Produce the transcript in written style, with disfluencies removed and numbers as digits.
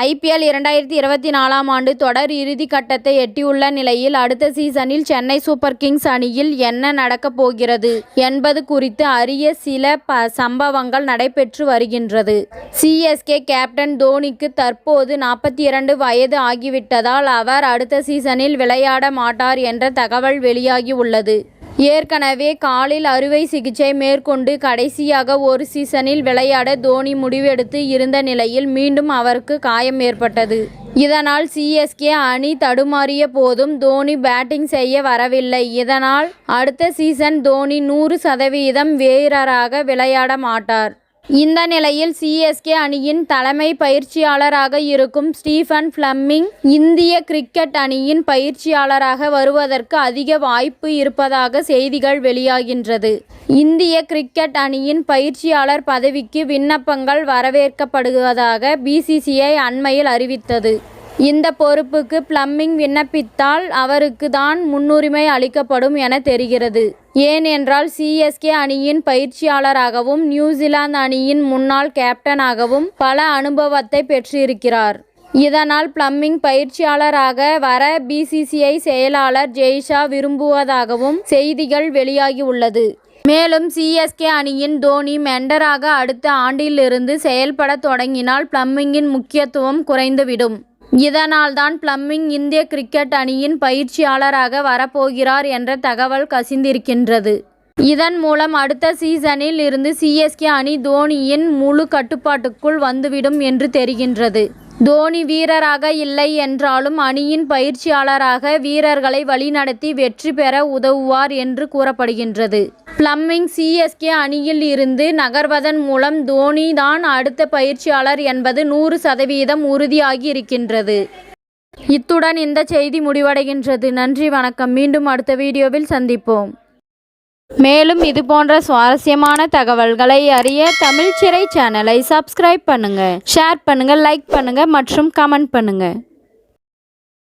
IPL 2024 ஆண்டு தொடர் இறுதி கட்டத்தை எட்டியுள்ள நிலையில் அடுத்த சீசனில் சென்னை சூப்பர் கிங்ஸ் அணியில் என்ன நடக்கப் போகிறது என்பது குறித்து அறிய சில சம்பவங்கள் நடைபெற்று வருகின்றது. CSK கேப்டன் தோனிக்கு தற்போது 42 வயது ஆகிவிட்டதால் அவர் அடுத்த சீசனில் விளையாட மாட்டார் என்ற தகவல் வெளியாகி உள்ளது. ஏற்கனவே காலில் அறுவை சிகிச்சை மேற்கொண்டு கடைசியாக ஒரு சீசனில் விளையாட தோனி முடிவெடுத்து இருந்த நிலையில் மீண்டும் அவருக்கு காயம் ஏற்பட்டது. இதனால் CSK அணி தடுமாறிய போதும் தோனி பேட்டிங் செய்ய வரவில்லை. இதனால் அடுத்த சீசன் தோனி 100% வீரராக விளையாட மாட்டார். இந்த நிலையில் CSK அணியின் தலைமை பயிற்சியாளராக இருக்கும் ஸ்டீஃபன் ஃபிளமிங் இந்திய கிரிக்கெட் அணியின் பயிற்சியாளராக வருவதற்கு அதிக வாய்ப்பு இருப்பதாக செய்திகள் வெளியாகின்றது. இந்திய கிரிக்கெட் அணியின் பயிற்சியாளர் பதவிக்கு விண்ணப்பங்கள் வரவேற்கப்படுவதாக BCCI அண்மையில் அறிவித்தது. இந்த பொறுப்புக்கு ஃபிளமிங் விண்ணப்பித்தால் அவருக்கு தான் முன்னுரிமை அளிக்கப்படும் என தெரிகிறது. ஏனென்றால் CSK அணியின் பயிற்சியாளராகவும் நியூசிலாந்து அணியின் முன்னாள் கேப்டனாகவும் பல அனுபவத்தை பெற்றிருக்கிறார். இதனால் ஃபிளமிங் பயிற்சியாளராக வர BCCI செயலாளர் ஜெய்ஷா விரும்புவதாகவும் செய்திகள் வெளியாகியுள்ளது. மேலும் CSK அணியின் தோனி மெண்டராக அடுத்த ஆண்டிலிருந்து செயல்பட தொடங்கினால் ஃபிளமிங்கின் முக்கியத்துவம் குறைந்துவிடும். இதனால் தான் ஃபிளமிங் இந்திய கிரிக்கெட் அணியின் பயிற்சியாளராக வரப்போகிறார் என்ற தகவல் கசிந்திருக்கின்றது. இதன் மூலம் அடுத்த சீசனில் இருந்து CSK அணி தோனியின் முழு கட்டுப்பாட்டுக்குள் வந்துவிடும் என்று தெரிகின்றது. தோனி வீரராக இல்லை என்றாலும் அணியின் பயிற்சியாளராக வீரர்களை வழிநடத்தி வெற்றி பெற உதவுவார் என்று கூறப்படுகின்றது. ஃபிளமிங் CSK அணியில் இருந்து நகர்வதன் மூலம் தோனி தான் அடுத்த பயிற்சியாளர் என்பது 100% உறுதியாகி இருக்கின்றது. இத்துடன் இந்த செய்தி முடிவடைகின்றது. நன்றி, வணக்கம். மீண்டும் அடுத்த வீடியோவில் சந்திப்போம். மேலும் இதுபோன்ற சுவாரஸ்யமான தகவல்களை அறிய தமிழ் சிறை சேனலை சப்ஸ்கிரைப் பண்ணுங்க, ஷேர் பண்ணுங்க, லைக் பண்ணுங்க மற்றும் கமெண்ட் பண்ணுங்க.